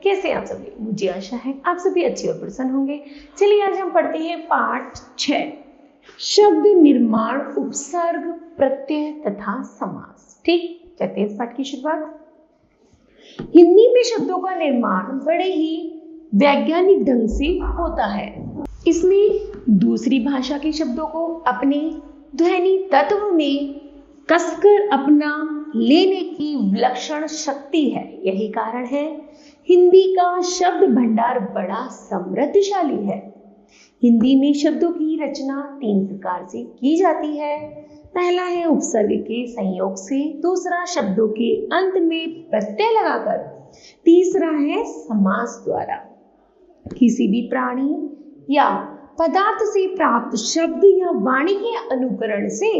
कैसे हैं आप सभी? मुझे आशा है आप सभी अच्छे और प्रसन्न होंगे। चलिए आज हम पढ़ते हैं पाठ 6, शब्द निर्माण, उपसर्ग, प्रत्यय तथा समास। ठीक, करते हैं इस पाठ की शुरुआत। हिंदी में शब्दों का निर्माण बड़े ही वैज्ञानिक ढंग से होता है। इसमें दूसरी भाषा के शब्दों को अपने ध्वनि तत्व में कसकर अपना लेने की विलक्षण शक्ति है। यही कारण है हिंदी का शब्द भंडार बड़ा समृद्धशाली है। हिंदी में शब्दों की रचना 3 प्रकार से की जाती है। पहला है उपसर्ग के संयोग से, दूसरा शब्दों के अंत में प्रत्यय लगाकर, तीसरा है समास द्वारा। किसी भी प्राणी या पदार्थ से प्राप्त शब्द या वाणी के अनुकरण से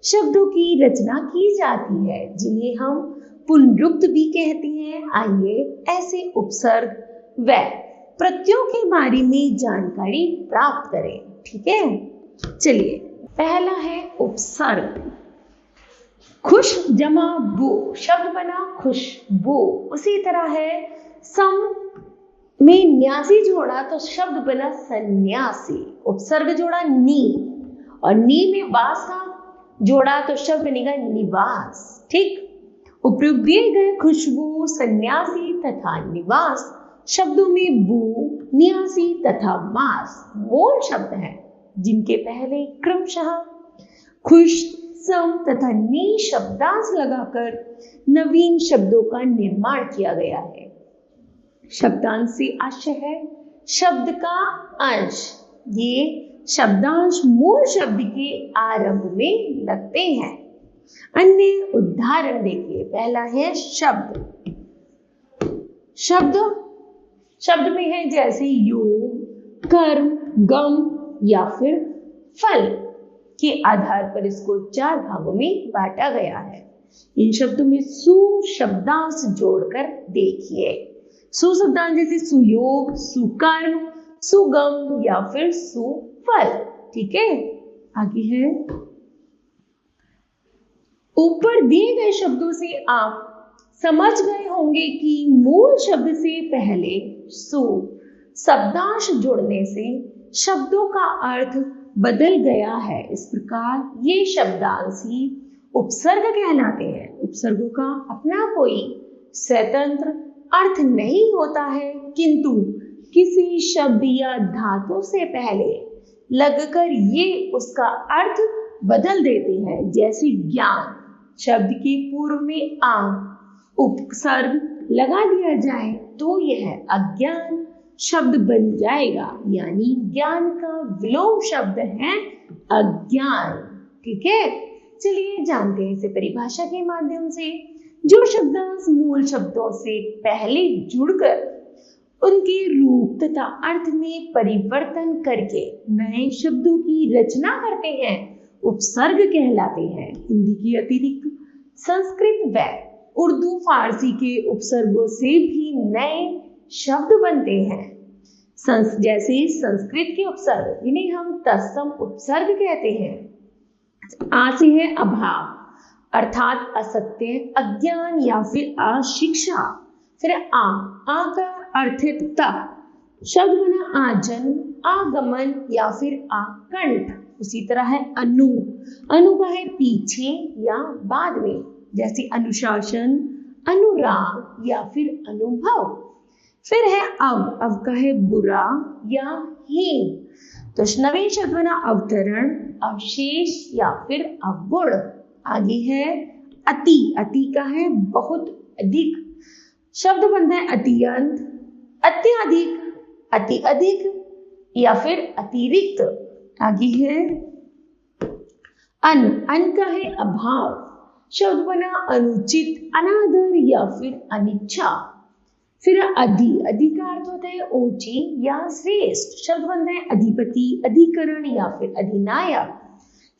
शब्दों की रचना की जाती है, जिन्हें हम पुनरुक्त भी कहते हैं। आइए ऐसे उपसर्ग व प्रत्ययों के बारे में जानकारी प्राप्त करें। ठीक है, चलिए पहला है उपसर्ग। खुश जमा बो, शब्द बना खुशबू। उसी तरह है सम में न्यासी जोड़ा तो शब्द बना सन्यासी। उपसर्ग जोड़ा नी और नी में वास का जोड़ा तो शब्द बनेगा निवास। ठीक, उपयुक्त दिए गए खुशबू, सन्यासी तथा निवास शब्दों में बू, न्यासी तथा मास मूल शब्द हैं, जिनके पहले क्रमशः खुश, सम तथा नी शब्दांश लगाकर नवीन शब्दों का निर्माण किया गया है। शब्दांश से आशय है शब्द का अंश। ये शब्दांश मूल शब्द के आरंभ में लगते हैं। अन्य उदाहरण देखिए। पहला है शब्द। शब्द में है जैसे योग, कर्म, गम या फिर फल के आधार पर इसको 4 भागों में बांटा गया है। इन शब्दों में सु शब्दांश जोड़कर देखिए। सु शब्दांश जैसे सुयोग, सुकर्म, सुगम या फिर सुफल। ठीक है, आगे है ऊपर दिए गए शब्दों से आप समझ गए होंगे कि मूल शब्द से पहले सु शब्दांश जुड़ने से शब्दों का अर्थ बदल गया है। इस प्रकार ये शब्दांश ही उपसर्ग कहलाते हैं। उपसर्गों का अपना कोई स्वतंत्र अर्थ नहीं होता है, किंतु किसी शब्द या धातु से पहले लगकर ये उसका अर्थ बदल देते हैं। जैसे ज्ञान शब्द के पूर्व में आ उपसर्ग लगा दिया जाए तो यह अज्ञान शब्द बन जाएगा, यानी ज्ञान का विलोम शब्द है अज्ञान। ठीक है, चलिए जानते हैं इसे परिभाषा के माध्यम से। जो शब्दांश मूल शब्दों से पहले जुड़कर उनके रूप तथा अर्थ में परिवर्तन करके नए शब्दों की रचना करते हैं, उपसर्ग कहलाते हैं। हिंदी के अतिरिक्त संस्कृत व उर्दू, फारसी के उपसर्गों से भी नए शब्द बनते हैं। जैसे संस्कृत के उपसर्ग, इन्हें हम तत्सम उपसर्ग कहते हैं। आ से है अभाव अर्थात असत्य, अज्ञान या फिर अशिक्षा। फिर आ का अर्थ है तप, शब्द बना आजन, आगमन या फिर आकंठ। उसी तरह है अनु का है पीछे या बाद में, जैसे अनुशासन, अनुराग या फिर अनुभव। फिर है अव का है बुरा या हीन, तो नवीन शब्द बना अवतरण, अवशेष या फिर अवगुण। आगे है अति का है बहुत अधिक, शब्द बनता है अत्यंत, अत्यधिक, अति अधिक या फिर अतिरिक्त। आगे है अन का है अभाव, शब्द बना अनुचित, अनादर या फिर अनिच्छा। फिर अधि का अर्थ होता है ऊंची या श्रेष्ठ, शब्द बनता है अधिपति, अधिकरण या फिर अधिनायक।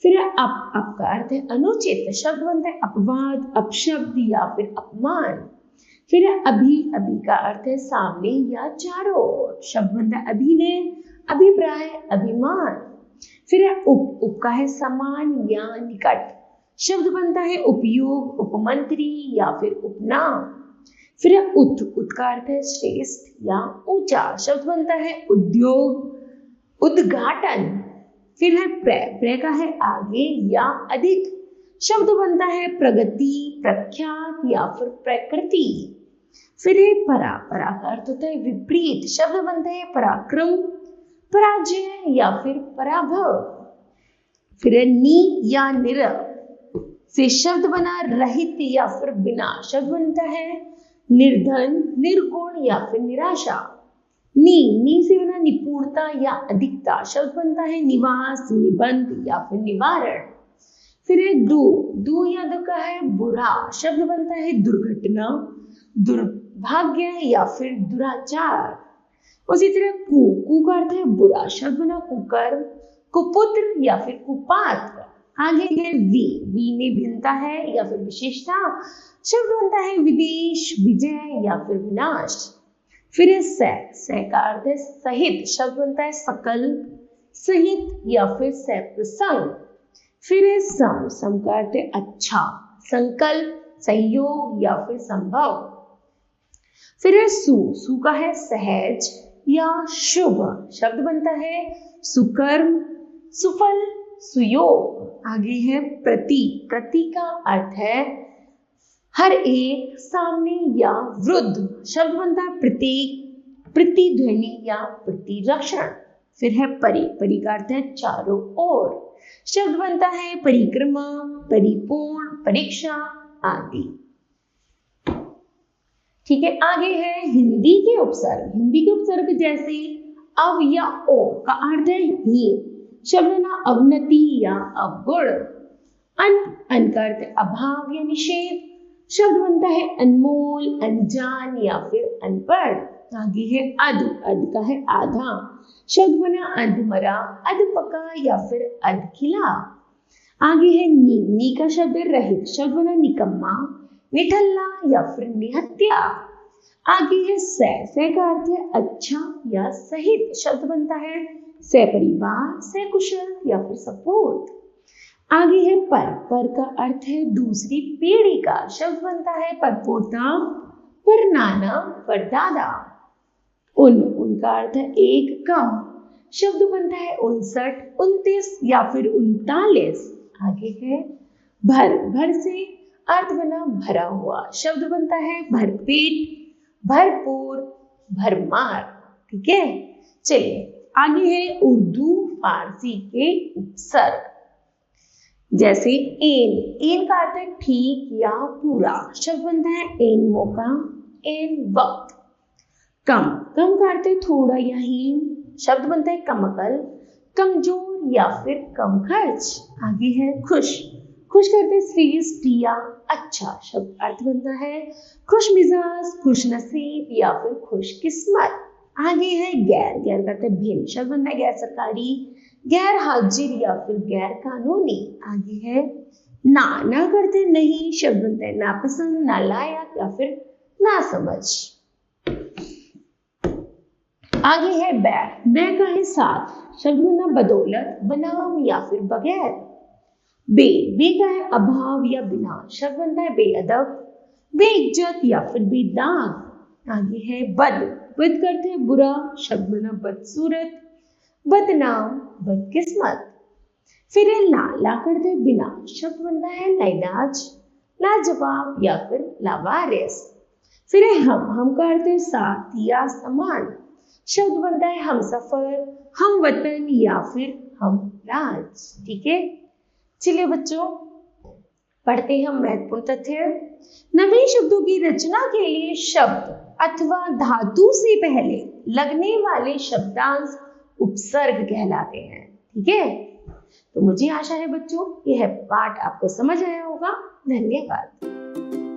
फिर अप का अर्थ है अनुचित, शब्द बनता है अपवाद, अपशब्द या फिर अपमान। फिर अभि का अर्थ है सामने या चारों ओर, शब्द बनता है अभिनय, अभिप्राय, अभिमान। फिर उप का है समान या निकट, शब्द बनता है उपयोग, उपमंत्री या फिर उपनाम। फिर है उत, उत का अर्थ है श्रेष्ठ या ऊंचा, शब्द बनता है उद्योग, उद्घाटन। फिर है प्र, प्र का है आगे या अधिक, शब्द बनता है प्रगति, प्रख्यात या फिर प्रकृति। फिर है परा, परा का अर्थ होता है विपरीत, शब्द बनता है पराक्रम, पराजय या फिर पराभव। फिर है नी या निर, से शब्द बना रहित या फिर बिना, शब्द बनता है निर्धन, निर्गुण या फिर निराशा। नी से बना निपुणता या अधिकता, शब्द बनता है निवास, निबंध या फिर निवारण। फिर है दू या दु का है बुरा, शब्द बनता है दुर्घटना, दुर्भाग्य या फिर दुराचार। उसी तरह कु का अर्थ है बुरा, शब्द बना कुकर्म, कुपुत्र या फिर कुपात्र। आगे है वी ने भिन्नता है या फिर विशेषता, शब्द बनता है विदेश, विजय या फिर विनाश। फिर है से का अर्थ है सहित, शब्द बनता है सकल, सहित या फिर सप्रसंग। फिर है सम का अर्थ है अच्छा, संकल्प, संयोग या फिर संभव। फिर है सु का है सहज या शुभ, शब्द बनता है सुकर्म, सुफल, सुयोग। आगे है प्रति, प्रति का अर्थ है हर एक, सामने या वृद्ध, शब्द बनता है प्रतीक, प्रतिध्वनि या प्रतिरक्षण। फिर है परि, परि का अर्थ है चारों ओर, शब्द बनता है परिक्रमा, परिपूर्ण, परीक्षा आदि। ठीक है, आगे है हिंदी के उपसर्ग। हिंदी के उपसर्ग जैसे अव या ओ का अर्थ है ही, शब्द ना अवनति या अवगुण। अन का अर्थ अभाव या निषेध, शब्द बनता है अनमोल, अनजान या फिर अनपढ़। आगे है अध, अध का है आधा, शब्द बना अधमरा, अधपका या फिर अधखिला। आगे है नी का शब्द रहित, शब्द बना निकम्मा, निठल्ला या फिर निहत्या। आगे है से का अर्थ है अच्छा या सहित, शब्द बनता है सपरिवार, सकुशल या फिर सपूत। आगे है पर का अर्थ है दूसरी पीढ़ी का, शब्द बनता है परपोता, परनाना, परदादा। उनका अर्थ है एक कम, शब्द बनता है 59, 29 या फिर 39। आगे है भर से अर्थ बना भरा हुआ, शब्द बनता है भरपेट, भरपूर, भरमार। ठीक है, चलिए आगे है उर्दू फारसी के उपसर्ग। जैसे एन का अर्थ है ठीक या पूरा, शब्द बनता है एन मौका, एन वक्त। कम का अर्थ है थोड़ा या हीन, शब्द बनता है कमअकल, कमजोर या फिर कम खर्च। आगे है खुश करते श्रेष्ठ या अच्छा, शब्द अर्थ बनता है खुश मिजाज, खुश नसीब या फिर खुश किस्मत। आगे है गैर करते भिन्न, शब्द बनता है गैर सरकारी, गैर हाजिर या फिर गैर कानूनी। आगे है ना करते नहीं, शब्द बनता है नापसंद, नालायक या फिर नासमझ। आगे है बै का है साथ, शब्द बना बदौलत, बनाम या फिर बगैर। बे का है अभाव या बिना, शब्द बनता है बेअदब, बेइज्जत या फिर बेदाग। आगे है बद करते हैं बुरा, शब्द बना बदसूरत, बदनाम, बदकिस्मत। फिर है ला करते बिना, शब्द बनता है लाइलाज, लाजवाब या फिर लावारिस। फिर है हम करते साथ या समान, शब्द बनता है हम सफर, हम वतन या फिर हम राज। ठीक है, चलिए बच्चों पढ़ते हैं हम महत्वपूर्ण तथ्य। नवीन शब्दों की रचना के लिए शब्द अथवा धातु से पहले लगने वाले शब्दांश उपसर्ग कहलाते हैं। ठीक है, तो मुझे आशा है बच्चों यह पाठ आपको समझ आया होगा। धन्यवाद।